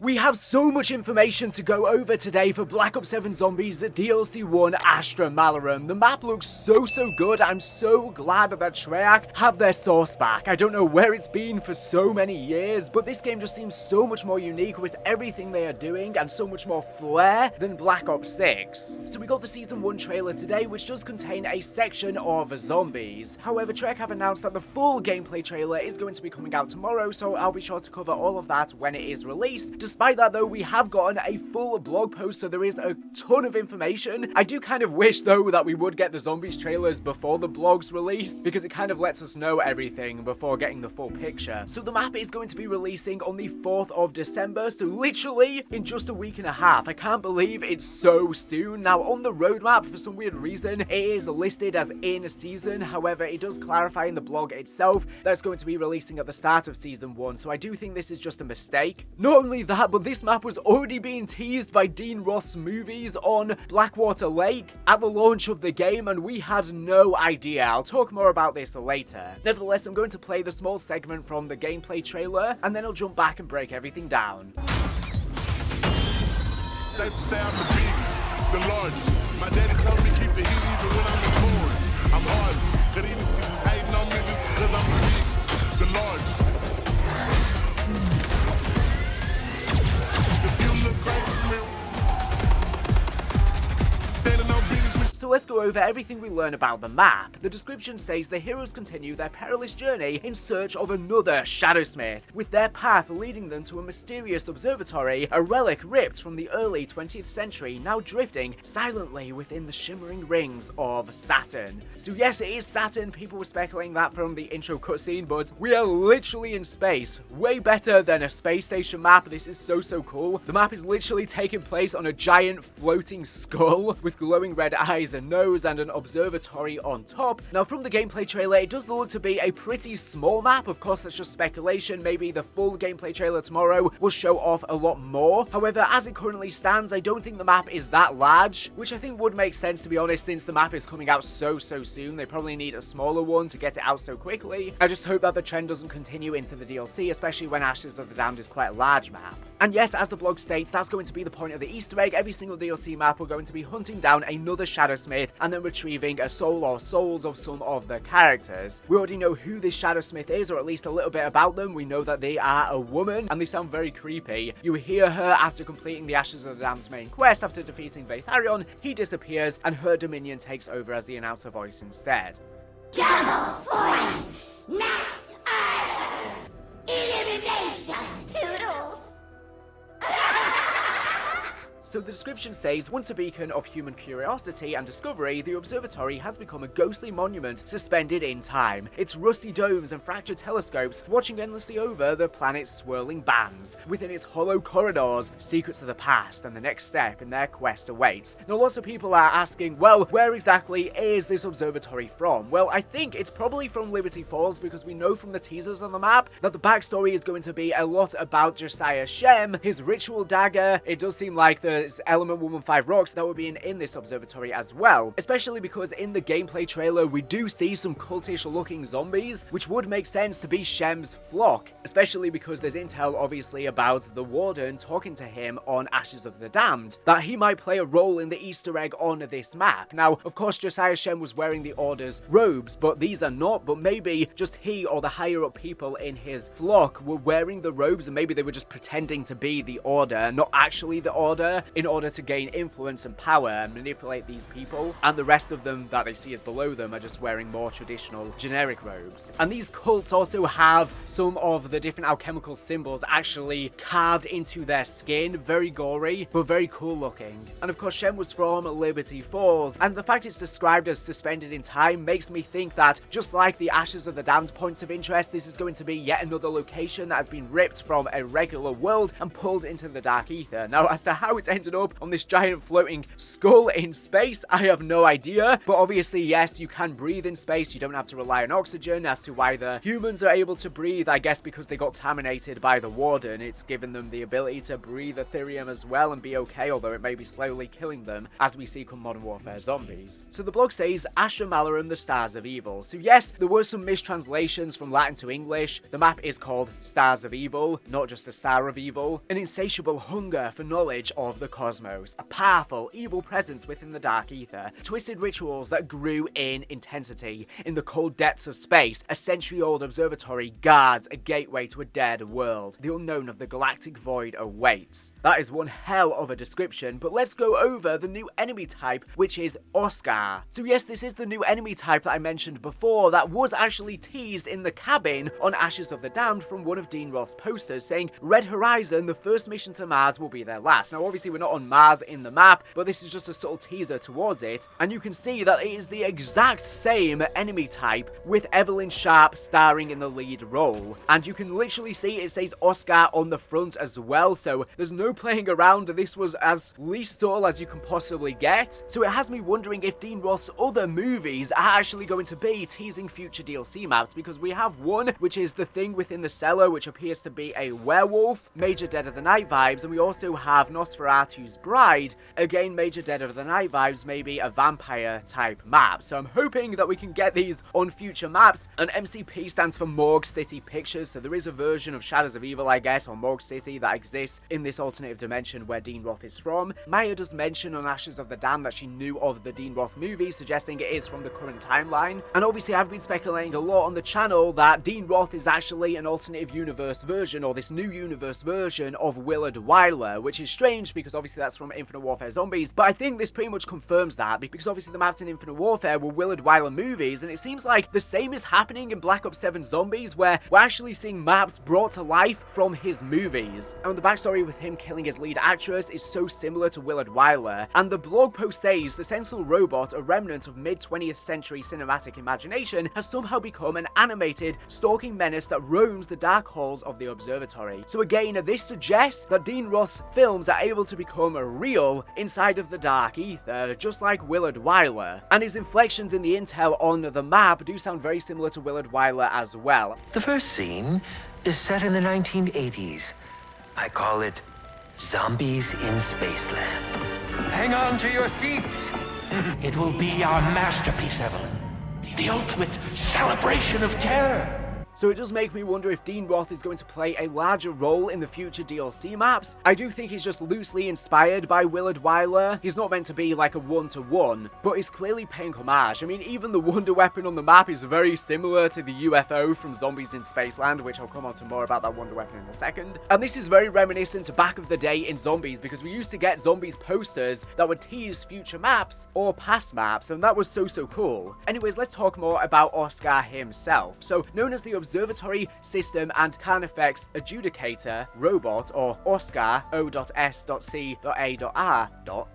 We have so much information to go over today for Black Ops 7 Zombies DLC 1 Astra Malorum. The map looks so good. I'm so glad that Treyarch have their source back. I don't know where it's been for so many years, but this game just seems so much more unique with everything they are doing and so much more flair than Black Ops 6. So we got the Season 1 trailer today, which does contain a section of zombies. However, Treyarch have announced that the full gameplay trailer is going to be coming out tomorrow, so I'll be sure to cover all of that when it is released. Despite that though, we have gotten a full blog post, so there is a ton of information. I do kind of wish though that we would get the zombies trailers before the blog's released, because it kind of lets us know everything before getting the full picture. So the map is going to be releasing on the 4th of December, so literally in just a week and a half. I can't believe it's so soon. Now on the roadmap, for some weird reason, it is listed as in season. However, it does clarify in the blog itself that it's going to be releasing at the start of Season 1, so I do think this is just a mistake. Not only that, but this map was already being teased by Dean Roth's movies on Blackwater Lake at the launch of the game, and we had no idea. I'll talk more about this later. Nevertheless, I'm going to play the small segment from the gameplay trailer, and then I'll jump back and break everything down. Say I'm the biggest, the largest. My daddy told me keep the heat even when I'm in Florence. I'm hardest, cause these niggas is hating on me just cause I'm the biggest, the largest. If you look crazy to me, standing on business with. So let's go over everything we learn about the map. The description says the heroes continue their perilous journey in search of another Shadowsmith, with their path leading them to a mysterious observatory, a relic ripped from the early 20th century, now drifting silently within the shimmering rings of Saturn. So yes, it is Saturn. People were speculating that from the intro cutscene, but we are literally in space. Way better than a space station map. This is so cool. The map is literally taking place on a giant floating skull with glowing red eyes, a nose, and an observatory on top. Now from the gameplay trailer, it does look to be a pretty small map. Of course, that's just speculation. Maybe the full gameplay trailer tomorrow will show off a lot more. However, as it currently stands, I don't think the map is that large, which I think would make sense, to be honest, since the map is coming out so soon. They probably need a smaller one to get it out so quickly. I just hope that the trend doesn't continue into the DLC, especially when Ashes of the Damned is quite a large map. And yes, as the blog states, that's going to be the point of the Easter egg. Every single DLC map, we're going to be hunting down another Shadowsmith and then retrieving a soul or souls of some of the characters. We already know who this Shadowsmith is, or at least a little bit about them. We know that they are a woman, and they sound very creepy. You hear her after completing the Ashes of the Damned's main quest. After defeating Vatharion, he disappears, and her dominion takes over as the announcer voice instead. Double points! Next order! Elimination! Toodles! So the description says, once a beacon of human curiosity and discovery, the observatory has become a ghostly monument suspended in time. Its rusty domes and fractured telescopes watching endlessly over the planet's swirling bands. Within its hollow corridors, secrets of the past and the next step in their quest awaits. Now lots of people are asking, well, where exactly is this observatory from? Well, I think it's probably from Liberty Falls, because we know from the teasers on the map that the backstory is going to be a lot about Josiah Shem, his ritual dagger. It does seem like there's Element 115 rocks that will be in this observatory as well, especially because in the gameplay trailer we do see some cultish looking zombies, which would make sense to be Shem's flock, especially because there's intel obviously about the Warden talking to him on Ashes of the Damned, that he might play a role in the Easter egg on this map. Now, of course, Josiah Shem was wearing the Order's robes, but these are not, but maybe just he or the higher up people in his flock were wearing the robes, and maybe they were just pretending to be the Order, not actually the Order, in order to gain influence and power and manipulate these people, and the rest of them that they see as below them are just wearing more traditional generic robes. And these cults also have some of the different alchemical symbols actually carved into their skin. Very gory, but very cool looking. And of course, Shem was from Liberty Falls, and the fact it's described as suspended in time makes me think that, just like the Ashes of the Damned points of interest, this is going to be yet another location that has been ripped from a regular world and pulled into the Dark Ether. Now, as to how it's ended up on this giant floating skull in space? I have no idea. But obviously, yes, you can breathe in space. You don't have to rely on oxygen. As to why the humans are able to breathe, I guess because they got contaminated by the Warden. It's given them the ability to breathe Ethereum as well and be okay, although it may be slowly killing them, as we see come Modern Warfare Zombies. So the blog says, Astra Malorum, the Stars of Evil. So yes, there were some mistranslations from Latin to English. The map is called Stars of Evil, not just a Star of Evil. An insatiable hunger for knowledge of the cosmos. A powerful, evil presence within the dark ether. Twisted rituals that grew in intensity. In the cold depths of space, a century-old observatory guards a gateway to a dead world. The unknown of the galactic void awaits. That is one hell of a description, but let's go over the new enemy type, which is O.S.C.A.R. So yes, this is the new enemy type that I mentioned before that was actually teased in the cabin on Ashes of the Damned from one of Dean Roth's posters, saying Red Horizon, the first mission to Mars, will be their last. Now obviously we're not on Mars in the map, but this is just a subtle teaser towards it, and you can see that it is the exact same enemy type with Evelyn Sharp starring in the lead role. And you can literally see it says O.S.C.A.R. on the front as well, so there's no playing around. This was as least subtle as you can possibly get. So it has me wondering if Dean Roth's other movies are actually going to be teasing future DLC maps, because we have one, which is The Thing Within the Cellar, which appears to be a werewolf, major Dead of the Night vibes, and we also have Nosferatu's Bride, again major Dead of the Night vibes, maybe a vampire type map. So I'm hoping that we can get these on future maps. And MCP stands for Morgue City Pictures, so there is a version of Shadows of Evil, I guess, or Morgue City that exists in this alternative dimension where Dean Roth is from. Maya does mention on Ashes of the Damned that she knew of the Dean Roth movie, suggesting it is from the current timeline. And obviously I've been speculating a lot on the channel that Dean Roth is actually an alternative universe version, or this new universe version of Willard Wyler, which is strange because obviously that's from Infinite Warfare Zombies, but I think this pretty much confirms that, because obviously the maps in Infinite Warfare were Willard Wyler movies, and it seems like the same is happening in Black Ops 7 Zombies, where we're actually seeing maps brought to life from his movies. And the backstory with him killing his lead actress is so similar to Willard Wyler, and the blog post says the sentinel robot, a remnant of mid-20th century cinematic imagination, has somehow become an animated, stalking menace that roams the dark halls of the observatory. So again, this suggests that Dean Roth's films are able to become real inside of the dark ether, just like Willard Wyler. And his inflections in the intel on the map do sound very similar to Willard Wyler as well. The first scene is set in the 1980s. I call it Zombies in Spaceland. Hang on to your seats. It will be our masterpiece, Evelyn. The ultimate celebration of terror. So it does make me wonder if Dean Roth is going to play a larger role in the future DLC maps. I do think he's just loosely inspired by Willard Wyler. He's not meant to be like a one-to-one, but he's clearly paying homage. I mean, even the wonder weapon on the map is very similar to the UFO from Zombies in Spaceland, which I'll come on to more about that wonder weapon in a second. And this is very reminiscent to back of the day in Zombies, because we used to get Zombies posters that would tease future maps or past maps, and that was so cool. Anyways, let's talk more about O.S.C.A.R. himself. So, known as the Observatory System and Carnifex Adjudicator Robot, or O.S.C.A.R, O.S.C.A.R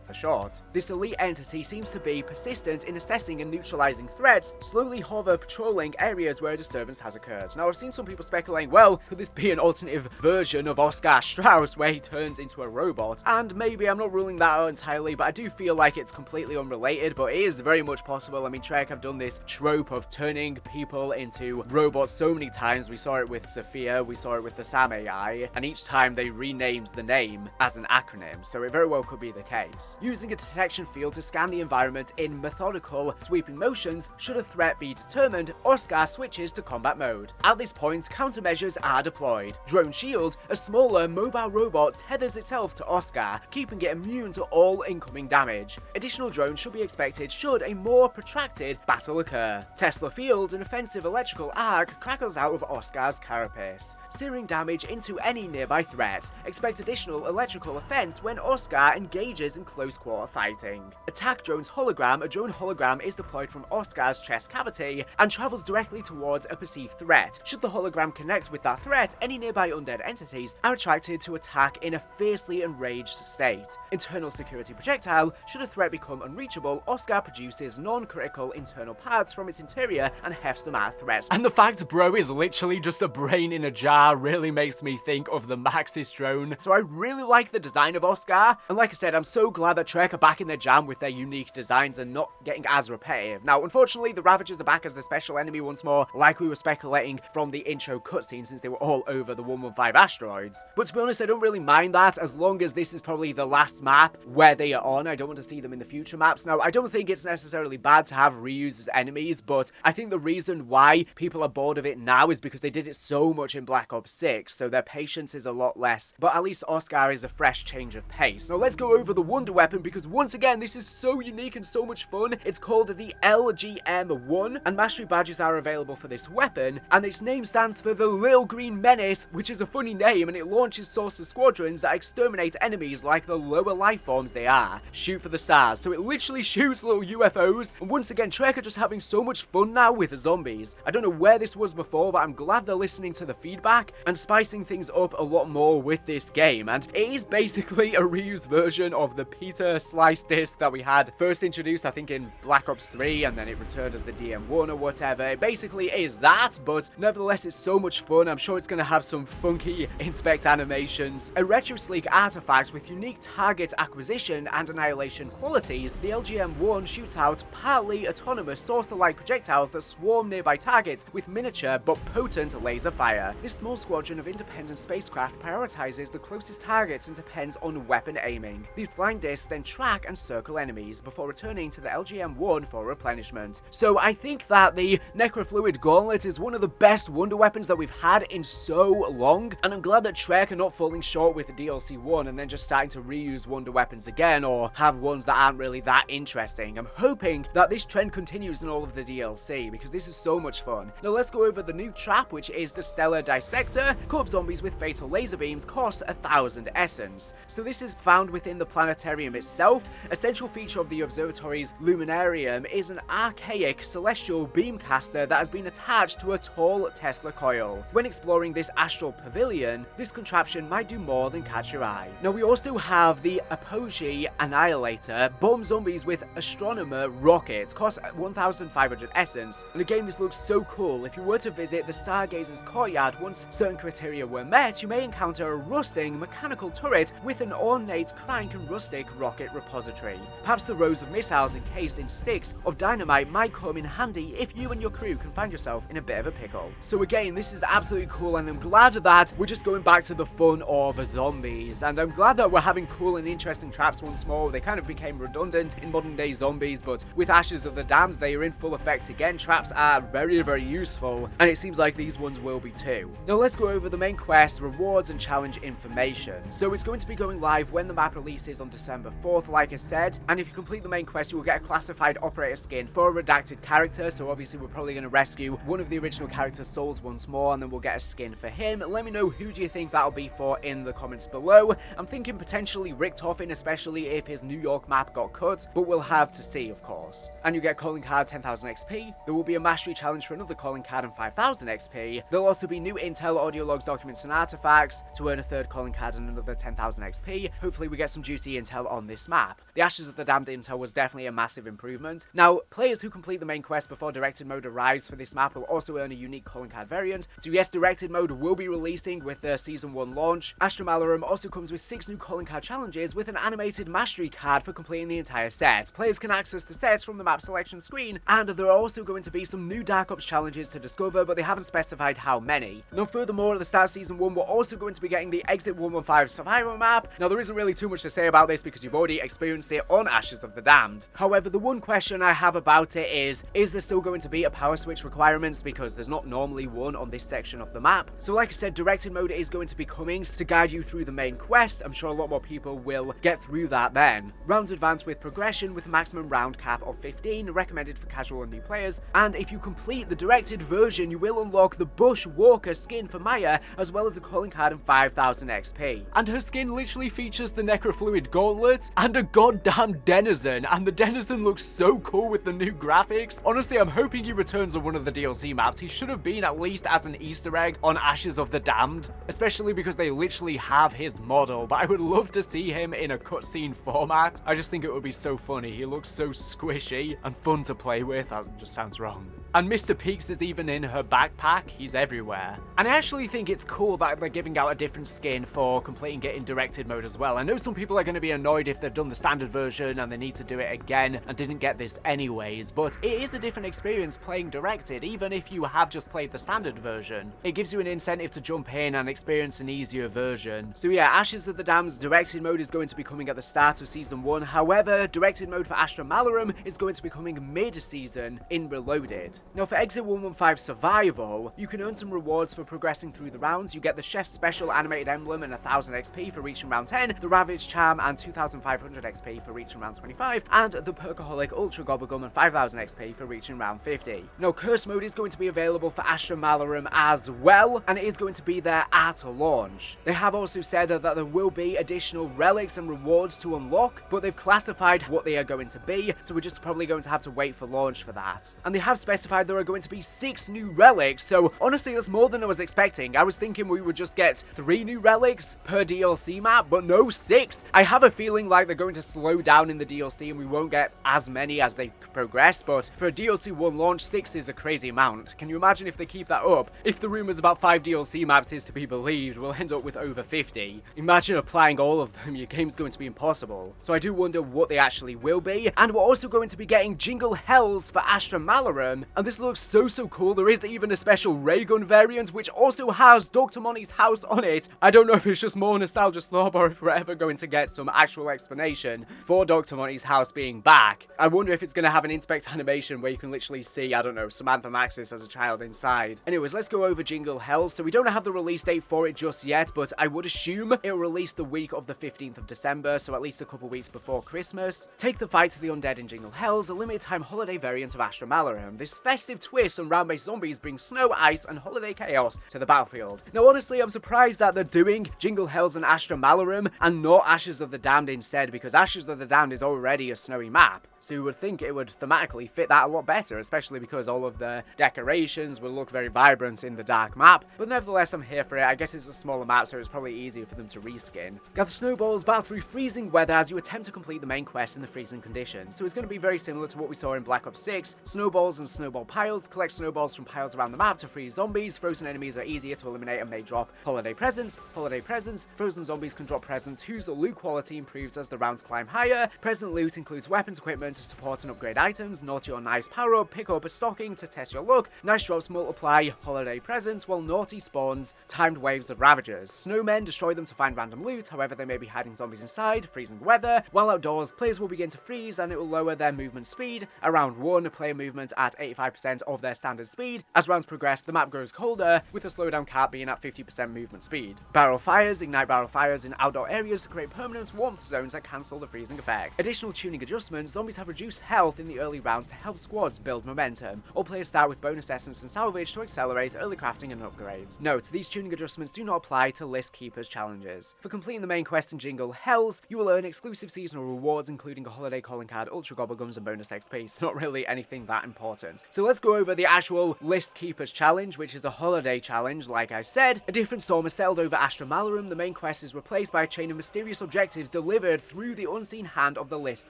for short. This elite entity seems to be persistent in assessing and neutralizing threats, slowly hover patrolling areas where a disturbance has occurred. Now, I've seen some people speculating, well, could this be an alternative version of Oscar Strauss where he turns into a robot? And maybe, I'm not ruling that out entirely, but I do feel like it's completely unrelated, but it is very much possible. I mean, Treyarch have done this trope of turning people into robots so many times. We saw it with Sophia, we saw it with the Sam AI, and each time they renamed the name as an acronym, so it very well could be the case. Using a detection field to scan the environment in methodical, sweeping motions, should a threat be determined, O.S.C.A.R switches to combat mode. At this point, countermeasures are deployed. Drone Shield, a smaller, mobile robot, tethers itself to O.S.C.A.R, keeping it immune to all incoming damage. Additional drones should be expected should a more protracted battle occur. Tesla Field, an offensive electrical arc, crackles out of O.S.C.A.R's carapace, searing damage into any nearby threats. Expect additional electrical offense when O.S.C.A.R engages in close quarter fighting. Attack Drone's hologram, a drone hologram is deployed from O.S.C.A.R's chest cavity and travels directly towards a perceived threat. Should the hologram connect with that threat, any nearby undead entities are attracted to attack in a fiercely enraged state. Internal security projectile, should a threat become unreachable, O.S.C.A.R produces non-critical internal paths from its interior and hefts them at threats. And the fact bro is literally just a brain in a jar really makes me think of the Maxis drone. So I really like the design of O.S.C.A.R. And like I said, I'm so glad that Treyarch are back in their jam with their unique designs and not getting as repetitive. Now, unfortunately, the Ravagers are back as the special enemy once more, like we were speculating from the intro cutscene since they were all over the 115 asteroids. But to be honest, I don't really mind that as long as this is probably the last map where they are on. I don't want to see them in the future maps. Now, I don't think it's necessarily bad to have reused enemies, but I think the reason why people are bored of it now is because they did it so much in Black Ops 6, so their patience is a lot less. But at least O.S.C.A.R. is a fresh change of pace. Now, let's go over the Wonder Weapon because once again, this is so unique and so much fun. It's called the LGM-1, and mastery badges are available for this weapon, and its name stands for the Little Green Menace, which is a funny name, and it launches saucer squadrons that exterminate enemies like the lower life forms they are. Shoot for the stars. So it literally shoots little UFOs, and once again, Treyarch are just having so much fun now with the zombies. I don't know where this was before, but I'm glad they're listening to the feedback and spicing things up a lot more with this game, and it is basically a reused version of the Peter Slice disc that we had first introduced, I think, in Black Ops 3, and then it returned as the DM1 or whatever. It basically is that, but nevertheless, it's so much fun. I'm sure it's going to have some funky inspect animations. A retro sleek artifact with unique target acquisition and annihilation qualities, the LGM-1 shoots out partly autonomous saucer-like projectiles that swarm nearby targets with miniature but potent laser fire. This small squadron of independent spacecraft prioritizes the closest targets and depends on weapon aiming. These flying discs then track and circle enemies before returning to the LGM-1 for replenishment. So I think that the Necrofluid Gauntlet is one of the best wonder weapons that we've had in so long, and I'm glad that Treyarch are not falling short with the DLC 1 and then just starting to reuse wonder weapons again or have ones that aren't really that interesting. I'm hoping that this trend continues in all of the DLC because this is so much fun. Now let's go over the new trap, which is the Stellar Dissector. Corpse zombies with fatal laser beams cost 1,000 essence. So this is found within the planetarium itself. A central feature of the observatory's luminarium is an archaic celestial beamcaster that has been attached to a tall Tesla coil. When exploring this astral pavilion, this contraption might do more than catch your eye. Now we also have the Apogee Annihilator. Bomb zombies with astronomer rockets cost 1,500 essence. And again, this looks so cool. If you were to visit the Stargazer's courtyard once certain criteria were met, you may encounter a rusting mechanical turret with an ornate crank and rustic rocket repository. Perhaps the rows of missiles encased in sticks of dynamite might come in handy if you and your crew can find yourself in a bit of a pickle. So again, this is absolutely cool, and I'm glad that we're just going back to the fun of zombies, and I'm glad that we're having cool and interesting traps once more. They kind of became redundant in modern day zombies, but with Ashes of the Damned, they are in full effect again. Traps are very, very useful, and it seems like these ones will be too. Now let's go over the main quest, rewards, and challenge information. So it's going to be going live when the map releases on December 4th, like I said, and if you complete the main quest, you will get a classified operator skin for a redacted character. So obviously we're probably going to rescue one of the original character's souls once more, and then we'll get a skin for him. Let me know who do you think that'll be for in the comments below. I'm thinking potentially Richtofen, especially if his New York map got cut, but we'll have to see, of course. And you get calling card 10,000 XP. There will be a mastery challenge for another calling card and 5,000 XP. There'll also be new intel, audio logs, documents, and artifacts to earn a third calling card and another 10,000 XP. Hopefully we get some juicy intel on this map. The Ashes of the Damned intel was definitely a massive improvement. Now, players who complete the main quest before directed mode arrives for this map will also earn a unique calling card variant. So yes, directed mode will be releasing with the Season 1 launch. Astra Malorum also comes with 6 new calling card challenges with an animated mastery card for completing the entire set. Players can access the sets from the map selection screen, and there are also going to be some new Dark Ops challenges to discover, but they haven't specified how many. Now furthermore, at the start of Season 1, we're also going to be getting the Exit 115 Survivor map. Now there isn't really too much to say about this because you've already experienced it on Ashes of the Damned. However, the one question I have about it is there still going to be a power switch requirements, because there's not normally one on this section of the map. So like I said, directed mode is going to be coming to guide you through the main quest. I'm sure a lot more people will get through that then. Rounds advance with progression with a maximum round cap of 15, recommended for casual and new players. And if you complete the directed version, you will unlock the Bushwalker skin for Maya, as well as the calling card and 5,000 XP. And her skin literally features the Necrofluid Gauntlet and a goddamn Denizen, and the Denizen looks so cool with the new graphics. Honestly, I'm hoping he returns on one of the DLC maps. He should have been at least as an Easter egg on Ashes of the Damned, especially because they literally have his model, but I would love to see him in a cutscene format. I just think it would be so funny. He looks so squishy and fun to play with. That just sounds wrong. And Mr. Peaks is even in her backpack. He's everywhere. And I actually think it's cool that they're giving out a different skin for completing it in directed mode as well. I know some people are going to be annoyed if they've done the standard version and they need to do it again and didn't get this anyways, but it is a different experience playing directed, even if you have just played the standard version. It gives you an incentive to jump in and experience an easier version. So yeah, Ashes of the Dam's directed mode is going to be coming at the start of Season 1. However, directed mode for Astra Malorum is going to be coming mid-season in Reloaded. Now for Exit 115 Survival, you can earn some rewards for progressing through the rounds. You get the Chef's Special Animated Emblem and 1000 XP for reaching round 10, the Ravagers Charm and 2500 XP for reaching round 25, and the Perkaholic Ultra Gobblegum and 5000 XP for reaching round 50. Now Curse mode is going to be available for Astra Malorum as well, and it is going to be there at launch. They have also said that there will be additional relics and rewards to unlock, but they've classified what they are going to be, so we're just probably going to have to wait for launch for that. And they have specified there are going to be 6 new relics, so honestly that's more than I was expecting. I was thinking we would just get 3 new relics per DLC map, but no, 6. I have a feeling like they're going to slow down in the DLC and we won't get as many as they progress, but for a DLC 1 launch, 6 is a crazy amount. Can you imagine if they keep that up? If the rumors about 5 DLC maps is to be believed, we'll end up with over 50. Imagine applying all of them, your game's going to be impossible. So I do wonder what they actually will be, and we're also going to be getting Jingle Hells for Astra Malorum, and this looks so cool. There is even a special ray gun variant which also has Dr. Money's house on it. I don't know if it's just more nostalgia slob or if we're ever going to get some actual explanation for Dr. Money's house being back. I wonder if it's going to have an inspect animation where you can literally see, I don't know, Samantha Maxis as a child inside. Anyways, let's go over Jingle Hells. So we don't have the release date for it just yet, but I would assume it'll release the week of the 15th of December, so at least a couple weeks before Christmas. Take the fight to the undead in Jingle Hells, a limited time holiday variant of Astra Malorum. This festive twist on round-based zombies brings snow, ice, and holiday chaos to the battlefield. Now honestly, I'm surprised that they're doing Jingle Hells and Astra Malorum and not Ashes of the Damned instead, because Ashes of the Damned is already a snowy map. So you would think it would thematically fit that a lot better, especially because all of the decorations will look very vibrant in the dark map. But nevertheless, I'm here for it. I guess it's a smaller map, so it's probably easier for them to reskin. Gather snowballs, battle through freezing weather as you attempt to complete the main quest in the freezing conditions. So it's going to be very similar to what we saw in Black Ops 6. Snowballs and snowball piles. Collect snowballs from piles around the map to freeze zombies. Frozen enemies are easier to eliminate and may drop holiday presents. Holiday presents. Frozen zombies can drop presents whose loot quality improves as the rounds climb higher. Present loot includes weapons, equipment to support and upgrade items. Naughty or nice power up. Pick up a stocking to test your luck. Nice drops multiply holiday presents, while naughty spawns timed waves of Ravagers. Snowmen destroy them to find random loot, however they may be hiding zombies inside. Freezing weather. While outdoors, players will begin to freeze and it will lower their movement speed. Around 1, player movement at 85% of their standard speed. As rounds progress, the map grows colder, with the slowdown cap being at 50% movement speed. Barrel fires. Ignite barrel fires in outdoor areas to create permanent warmth zones that cancel the freezing effect. Additional tuning adjustments. Zombies have reduced health in the early rounds to help squads build momentum. All players start with bonus essence and salvage to accelerate early crafting and upgrades. Note, these tuning adjustments do not apply to List Keepers challenges. For completing the main quest in Jingle Hells, you will earn exclusive seasonal rewards including a holiday calling card, ultra gobblegums, and bonus XP. It's not really anything that important. So let's go over the actual List Keepers challenge, which is a holiday challenge. Like I said, a different storm has sailed over Astra Malorum. The main quest is replaced by a chain of mysterious objectives delivered through the unseen hand of the List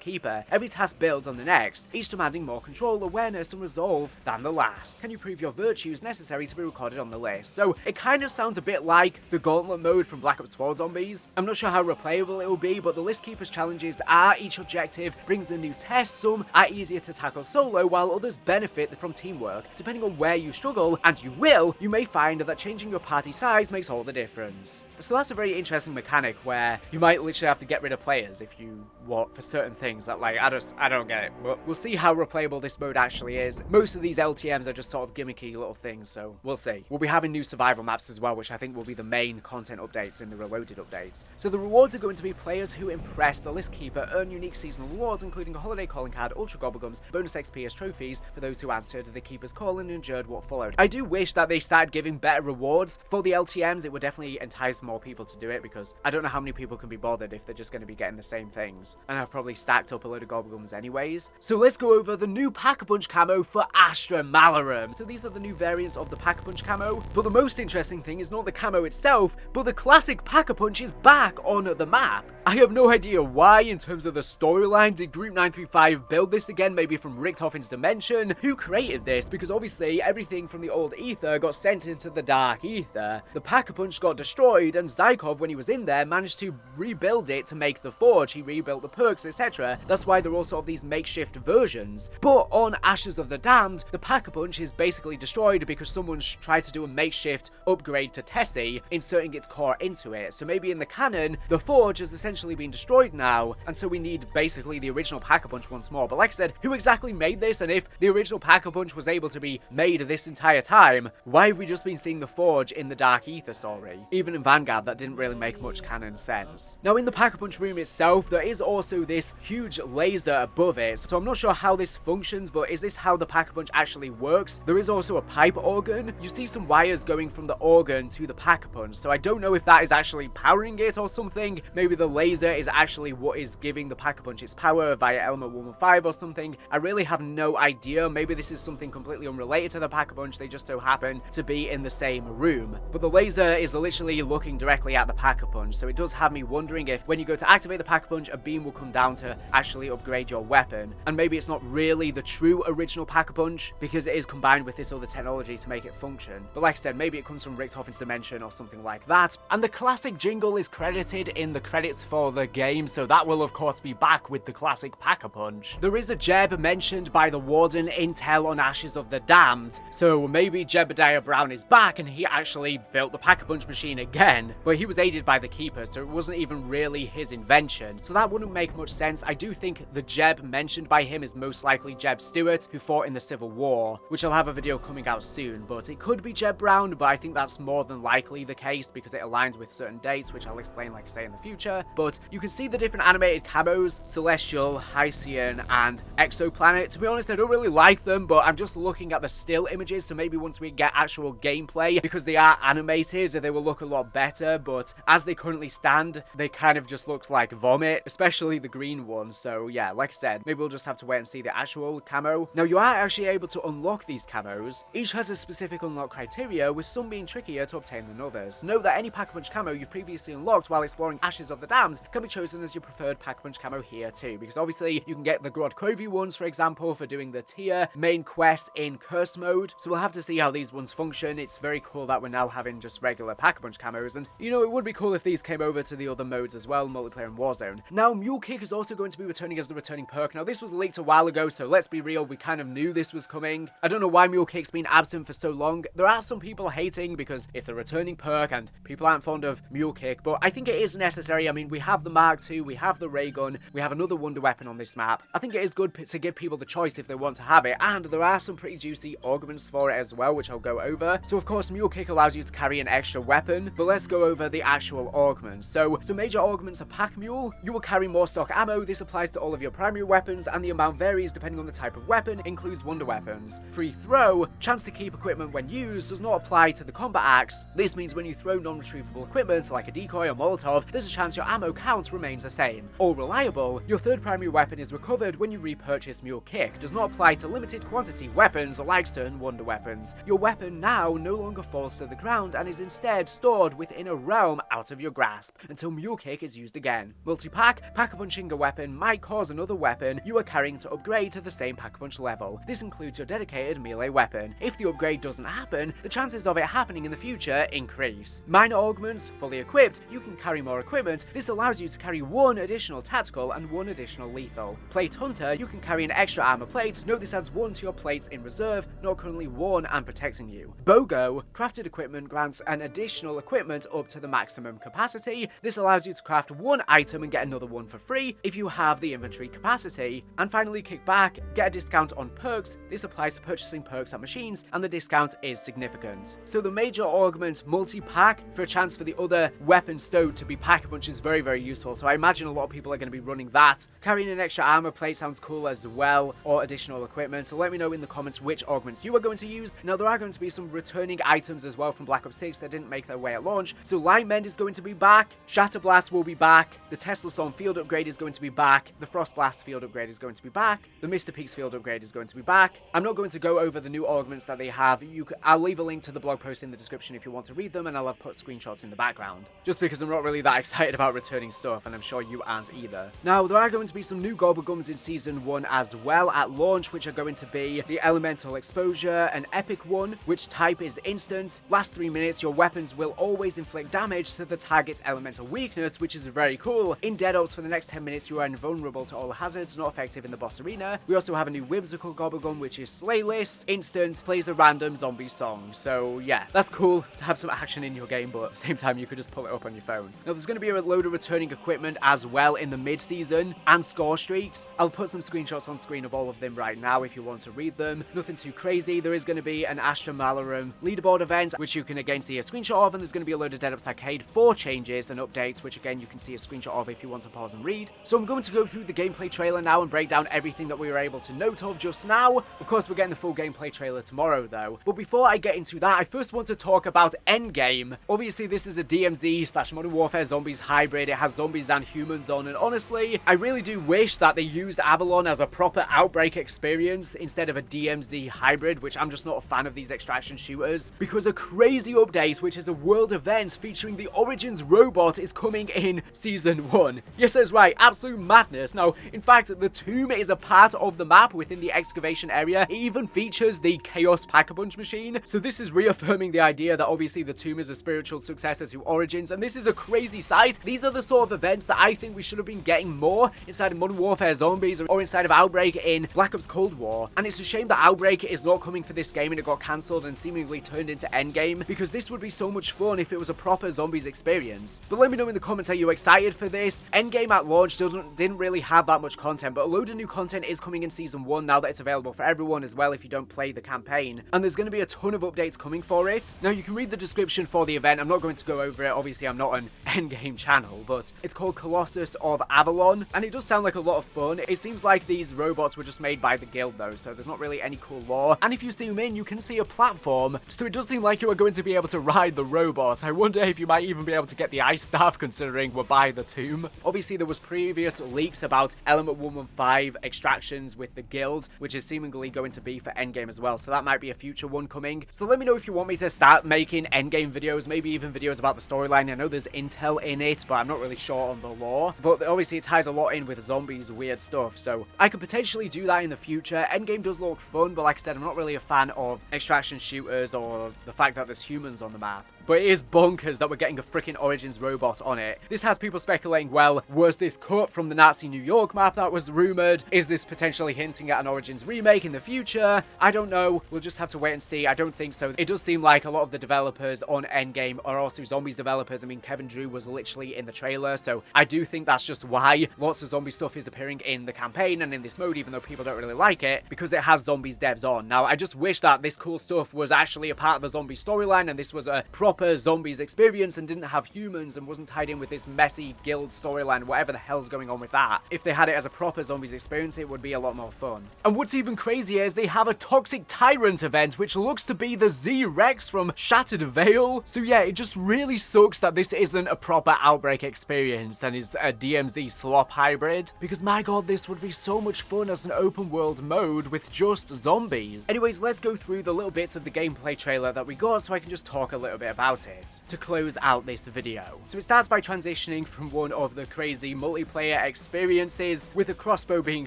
Keeper. Every task builds on the next, each demanding more control, awareness, and resolve than the last. Can you prove your virtues necessary to be recorded on the list? So it kind of sounds a bit like the Gauntlet mode from Black Ops 4 Zombies. I'm not sure how replayable it will be, but the List Keepers challenges are each objective brings a new test. Some are easier to tackle solo, while others benefit from teamwork. Depending on where you struggle, and you will, you may find that changing your party size makes all the difference. So that's a very interesting mechanic where you might literally have to get rid of players if you want for certain things that, like, I don't get it. But we'll see how replayable this mode actually is. Most of these LTMs are just sort of gimmicky little things, so we'll see. We'll be having new survival maps as well, which I think will be the main content updates in the Reloaded updates. So the rewards are going to be players who impress the List Keeper earn unique seasonal rewards, including a holiday calling card, ultra gobblegums, bonus XP as trophies for those who answered the Keeper's call and endured what followed. I do wish that they started giving better rewards for the LTMs. It would definitely entice more people to do it, because I don't know how many people can be bothered if they're just going to be getting the same things. And I've probably stacked up a load of gobblegums anyways. So let's go over the new Pack-a-Punch camo for Astra Malorum. So these are the new variants of the Pack-a-Punch camo, but the most interesting thing is not the camo itself, but the classic Pack-a-Punch is back on the map. I have no idea why in terms of the storyline. Did Group 935 build this again, maybe from Richthofen's Dimension? Who created this, because obviously everything from the old ether got sent into the dark ether. The Pack-a-Punch got destroyed, and Zykov, when he was in there, managed to rebuild it to make the Forge. He rebuilt the perks, etc. That's why they're all sort of these makeshift versions. But on Ashes of the Damned, the Pack-a-Punch is basically destroyed because someone's tried to do a makeshift upgrade to Tessie, inserting its core into it. So maybe in the canon, the Forge has essentially been destroyed now, and so we need basically the original Pack-a-Punch once more. But like I said, who exactly made this? And if the original Pack-a-Punch was able to be made this entire time, why have we just been seeing the Forge in the Dark Ether story? Even in Vanguard, that didn't really make much canon sense. Now, in the Pack-a-Punch room itself, there is also this huge laser above it, so I'm not sure how this functions, but is this how the Pack-a-Punch actually works? There is also a pipe organ. You see some wires going from the organ to the Pack-a-Punch, so I don't know if that is actually powering it or something. Maybe the laser is actually what is giving the Pack-a-Punch its power via element 115 or something. I really have no idea. Maybe this is something completely unrelated to the Pack-a-Punch, they just so happen to be in the same room. But the laser is literally looking directly at the Pack-a-Punch, so it does have me wondering if when you go to activate the Pack-a-Punch, a beam will come down to actually upgrade your weapon. And maybe it's not really the true original Pack-a-Punch, because it is combined with this other technology to make it function. But like I said, maybe it comes from Richthofen's dimension or something like that. And the classic Jingle is credited in the credits for the game, so that will of course be back with the classic Pack-a-Punch. There is a Jeb mentioned by the Warden in Tell on Ashes of the Damned, so maybe Jebediah Brown is back and he actually built the Pack-a-Punch machine again, but he was aided by the Keeper, so it wasn't even really his invention. So that wouldn't make much sense. I do think the Jeb mentioned by him is most likely Jeb Stewart, who fought in the Civil War, which I'll have a video coming out soon, but it could be Jeb Brown, but I think that's more than likely the case because it aligns with certain dates, which I'll explain like I say in the future. But you can see the different animated camos: Celestial, Hycean, and Exoplanet. To be honest, I don't really like them, but I'm just looking at the still images, so maybe once we get actual gameplay, because they are animated, they will look a lot better, but as they currently stand, they kind of just look like vomit, especially the green one. So yeah, like I said, maybe we'll just have to wait and see the actual camo. Now, you are actually able to unlock these camos. Each has a specific unlock criteria, with some being trickier to obtain than others. Note that any Pack-a-Punch camo you've previously unlocked while exploring Ashes of the Damned can be chosen as your preferred Pack-a-Punch camo here too, because obviously you can get the Grodkovi ones, for example, for doing the tier main quests in curse mode, so we'll have to see how these ones function. It's very cool that we're now having just regular Pack-a-Punch camos, and you know, it would be cool if these came over to the other modes as well, multiplayer and Warzone. Now, Mule Kick is also going to be returning as the returning perk. Now, this was leaked a while ago, so let's be real, we kind of knew this was coming. I don't know why Mule Kick's been absent for so long. There are some people hating because it's a returning perk and people aren't fond of Mule Kick, but I think it is necessary. I mean, we have the Mark II, we have the ray gun, we have another wonder weapon on this map. I think it is good to give people the choice if they want to have it, and there are some pretty juicy augments for it as well, which I'll go over. So of course, Mule Kick allows you to carry an extra weapon, but let's go over the actual augments. So major augments are Pack Mule. You will carry more stock ammo. This applies to all of your primary weapons, and the amount varies depending on the type of weapon, includes wonder weapons. Free throw, chance to keep equipment when used, does not apply to the combat axe. This means when you throw non-retrievable equipment like a decoy or Molotov, there's a chance your ammo count remains the same. All reliable, your third primary weapon is recovered when you repurchase Mule Kick, does not apply to limited quantity weapons like certain wonder weapons. Your weapon now no longer falls to the ground and is instead stored within a realm out of your grasp until Mule Kick is used again. Multi-pack, Pack-a-Punching a weapon might cause another weapon you are carrying to upgrade to the same Pack-a-Punch level. This includes your dedicated melee weapon. If the upgrade doesn't happen, the chances of it happening in the future increase. Minor augments, fully equipped, you can carry more equipment. This allows you to carry one additional tactical and one additional lethal. Plate Hunter, you can carry an extra armor plate. Note this adds one to your plates in reserve, not currently worn and protecting you. BOGO, crafted equipment grants an additional equipment up to the maximum capacity. This allows you to craft one item and get another one for free if you have the inventory capacity. And finally, Kickback, get a discount on perks. This applies to purchasing perks at machines, and the discount is significant. So the major augment multi-pack for a chance for the other weapon stowed to be Pack-a-Punch is very, very useful. So I imagine a lot of people are going to be running that. Carrying an extra armor plate sounds cool as well, or additional equipment. So let me know in the comments which augments you are going to use. Now, there are going to be some returning items as well from Black Ops 6 that didn't make their way at launch. So Line Mend is going to be back, Shatter Blast will be back, the Tesla Storm field upgrade is going to be back, the Frost Blast field upgrade is going to be back, the Mr. Peaks field upgrade is going to be back. I'm not going to go over the new augments that they have. I'll leave a link to the blog post in the description if you want to read them, and I'll have put screenshots in the background, just because I'm not really that excited about returning stuff, and I'm sure you aren't either. Now, there are going to be some new gobblegums in Season 1 as well at launch, which are going to be be the elemental exposure, an epic one, which type is instant. Last 3 minutes, your weapons will always inflict damage to the target's elemental weakness, which is very cool. In Dead Ops, for the next 10 minutes, you are invulnerable to all hazards, not effective in the boss arena. We also have a new whimsical gobblegum, which is Slay List, instant, plays a random zombie song. So yeah, that's cool to have some action in your game, but at the same time, you could just pull it up on your phone. Now, there's going to be a load of returning equipment as well in the mid-season, and score streaks. I'll put some screenshots on screen of all of them right now if you want to read them. Nothing too crazy. There is going to be an Astra Malorum leaderboard event, which you can again see a screenshot of, and there's going to be a load of Dead Ops Arcade 4 changes and updates, which again you can see a screenshot of if you want to pause and read. So I'm going to go through the gameplay trailer now and break down everything that we were able to note of just now. Of course, we're getting the full gameplay trailer tomorrow though. But before I get into that, I first want to talk about Endgame. Obviously, this is a DMZ / Modern Warfare Zombies hybrid. It has zombies and humans on, and honestly, I really do wish that they used Avalon as a proper Outbreak experience instead of a DMZ hybrid, which I'm just not a fan of these extraction shooters, because a crazy update, which is a world event featuring the Origins robot, is coming in Season 1. Yes, that's right, absolute madness. Now, in fact, the tomb is a part of the map within the excavation area. It even features the Chaos Pack-a-Punch machine, so this is reaffirming the idea that obviously the tomb is a spiritual successor to Origins, and this is a crazy sight. These are the sort of events that I think we should have been getting more inside of Modern Warfare Zombies or inside of Outbreak in Black Ops Cold War, and it's a shame that Outbreak is not coming for this game and it got cancelled and seemingly turned into Endgame, because this would be so much fun if it was a proper Zombies experience. But let me know in the comments, are you excited for this? Endgame at launch didn't really have that much content, but a load of new content is coming in Season 1 now that it's available for everyone as well if you don't play the campaign, and there's going to be a ton of updates coming for it. Now, you can read the description for the event. I'm not going to go over it, obviously I'm not an Endgame channel, but it's called Colossus of Avalon, and it does sound like a lot of fun. It seems like these robots were just made by the guild though, so there's not really any cool lore, and if you zoom in, you can see a platform, so it does seem like you are going to be able to ride the robot. I wonder if you might even be able to get the ice staff, considering we're by the tomb. Obviously, there was previous leaks about Element 115 extractions with the guild, which is seemingly going to be for Endgame as well, so that might be a future one coming. So let me know if you want me to start making Endgame videos, maybe even videos about the storyline. I know there's intel in it, but I'm not really sure on the lore, but obviously it ties a lot in with zombies, weird stuff, so I could potentially do that in the future. Endgame does look fun, but like I said, I'm not really a fan of extraction shooters or the fact that there's humans on the map. But it is bonkers that we're getting a freaking Origins robot on it. This has people speculating, well, was this cut from the Nazi New York map that was rumored? Is this potentially hinting at an Origins remake in the future? I don't know. We'll just have to wait and see. I don't think so. It does seem like a lot of the developers on Endgame are also Zombies developers. I mean, Kevin Drew was literally in the trailer, so I do think that's just why lots of zombie stuff is appearing in the campaign and in this mode, even though people don't really like it, because it has Zombies devs on. Now, I just wish that this cool stuff was actually a part of the zombie storyline and this was a proper Zombies experience and didn't have humans and wasn't tied in with this messy guild storyline, whatever the hell's going on with that. If they had it as a proper Zombies experience, it would be a lot more fun. And what's even crazier is they have a Toxic Tyrant event, which looks to be the Z-Rex from Shattered Veil. So yeah, it just really sucks that this isn't a proper Outbreak experience and is a DMZ slop hybrid, because my god, this would be so much fun as an open world mode with just zombies. Anyways, let's go through the little bits of the gameplay trailer that we got so I can just talk a little bit about it to close out this video. So it starts by transitioning from one of the crazy multiplayer experiences with a crossbow being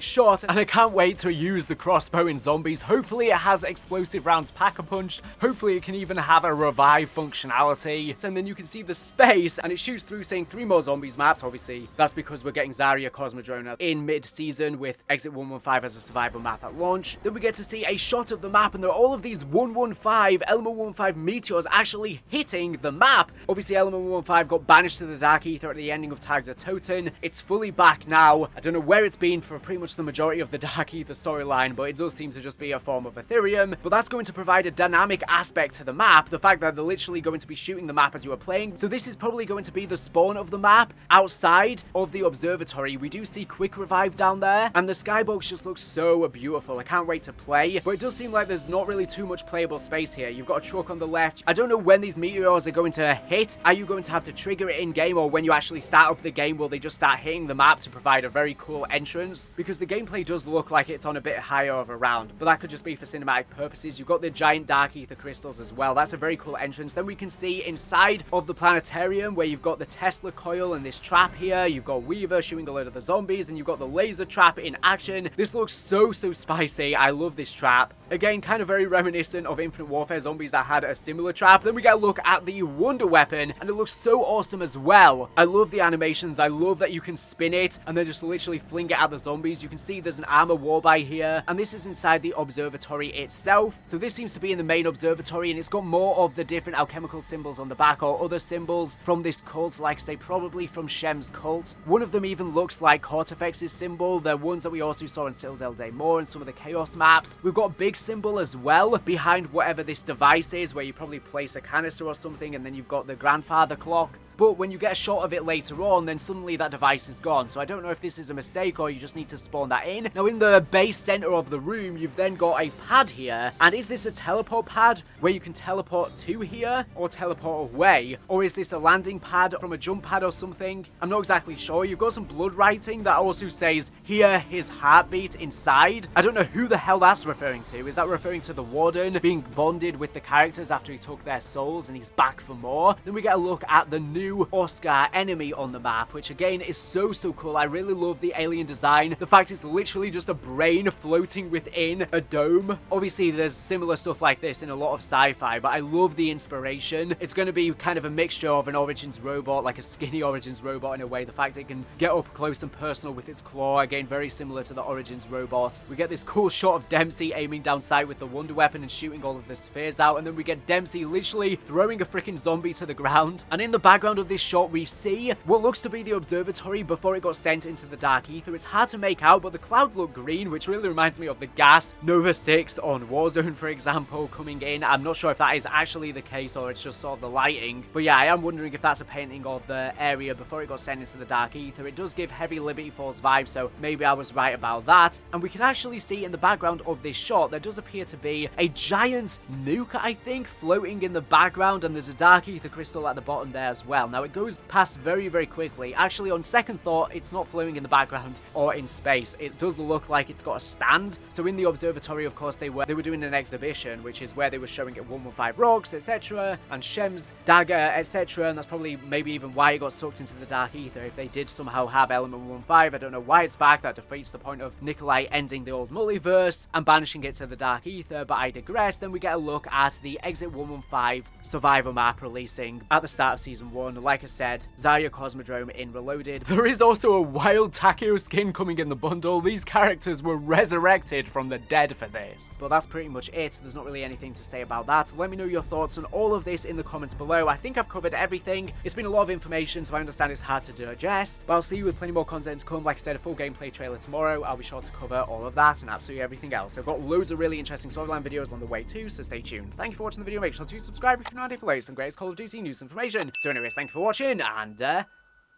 shot, and I can't wait to use the crossbow in Zombies. Hopefully it has explosive rounds pack-a-punched, hopefully it can even have a revive functionality, and then you can see the space and it shoots through saying 3 more Zombies maps. Obviously that's because we're getting Zarya Cosmodrome in mid-season with Exit 115 as a survival map at launch. Then we get to see a shot of the map and there are all of these 115 Element 115 meteors actually hitting the map. Obviously Element 115 got banished to the Dark Ether at the ending of Tag the Toten. It's fully back now. I don't know where it's been for pretty much the majority of the Dark Ether storyline, but it does seem to just be a form of Ethereum. But that's going to provide a dynamic aspect to the map, the fact that they're literally going to be shooting the map as you are playing. So this is probably going to be the spawn of the map. Outside of the observatory, we do see Quick Revive down there, and the skybox just looks so beautiful. I can't wait to play, but it does seem like there's not really too much playable space here. You've got a truck on the left. I don't know when these meteors meteors are going to hit? Are you going to have to trigger it in-game, or when you actually start up the game, will they just start hitting the map to provide a very cool entrance? Because the gameplay does look like it's on a bit higher of a round, but that could just be for cinematic purposes. You've got the giant dark ether crystals as well. That's a very cool entrance. Then we can see inside of the planetarium where you've got the Tesla coil and this trap here. You've got Weaver shooting a load of the zombies, and you've got the laser trap in action. This looks so spicy. I love this trap. Again, kind of very reminiscent of Infinite Warfare zombies that had a similar trap. Then we get a look at the wonder weapon, and it looks so awesome as well. I love the animations. I love that you can spin it and then just literally fling it at the zombies. You can see there's an armor warbite here, and this is inside the observatory itself. So this seems to be in the main observatory, and it's got more of the different alchemical symbols on the back, or other symbols from this cult, like say probably from Shem's cult. One of them even looks like Cortifex's symbol. They're ones that we also saw in Citadel Day More and some of the Chaos maps. We've got a big symbol as well behind whatever this device is, where you probably place a canister or something, and then you've got the grandfather clock. But when you get a shot of it later on, then suddenly that device is gone. So I don't know if this is a mistake or you just need to spawn that in. Now in the base center of the room, you've then got a pad here. And is this a teleport pad where you can teleport to here or teleport away? Or is this a landing pad from a jump pad or something? I'm not exactly sure. You've got some blood writing that also says, hear his heartbeat inside. I don't know who the hell that's referring to. Is that referring to the warden being bonded with the characters after he took their souls and he's back for more? Then we get a look at the new O.S.C.A.R enemy on the map, which again is so cool. I really love the alien design. The fact it's literally just a brain floating within a dome. Obviously there's similar stuff like this in a lot of sci-fi, but I love the inspiration. It's going to be kind of a mixture of an Origins robot, like a skinny Origins robot in a way. The fact it can get up close and personal with its claw, again very similar to the Origins robot. We get this cool shot of Dempsey aiming down sight with the wonder weapon and shooting all of the spheres out, and then we get Dempsey literally throwing a freaking zombie to the ground. And in the background of this shot we see what looks to be the observatory before it got sent into the dark ether. It's hard to make out, but the clouds look green, which really reminds me of the gas Nova 6 on Warzone, for example, coming in. I'm not sure if that is actually the case or it's just sort of the lighting, but yeah, I am wondering if that's a painting of the area before it got sent into the dark ether. It does give heavy Liberty Falls vibes, so maybe I was right about that. And we can actually see in the background of this shot there does appear to be a giant nuke, I think, floating in the background, and there's a dark ether crystal at the bottom there as well. Now it goes past very quickly. Actually, on second thought, it's not floating in the background or in space. It does look like it's got a stand. So in the observatory, of course, they were doing an exhibition, which is where they were showing it 115 rocks, etc., and Shem's dagger, etc., and that's probably maybe even why it got sucked into the dark ether. If they did somehow have element 115, I don't know why it's back. That defeats the point of Nikolai ending the old multiverse and banishing it to the dark ether, but I digress. Then we get a look at the Exit 115 Survivor map releasing at the start of Season 1. Like I said, Zarya Cosmodrome in Reloaded. There is also a wild Takeo skin coming in the bundle. These characters were resurrected from the dead for this. But that's pretty much it. There's not really anything to say about that. Let me know your thoughts on all of this in the comments below. I think I've covered everything. It's been a lot of information, so I understand it's hard to digest. But I'll see you with plenty more content to come. Like I said, a full gameplay trailer tomorrow. I'll be sure to cover all of that and absolutely everything else. I've got loads of really interesting storyline videos on the way too, so stay tuned. Thank you for watching the video. Make sure to subscribe if you're not here for latest and greatest Call of Duty news information. So anyways, thank you for watching, and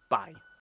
bye.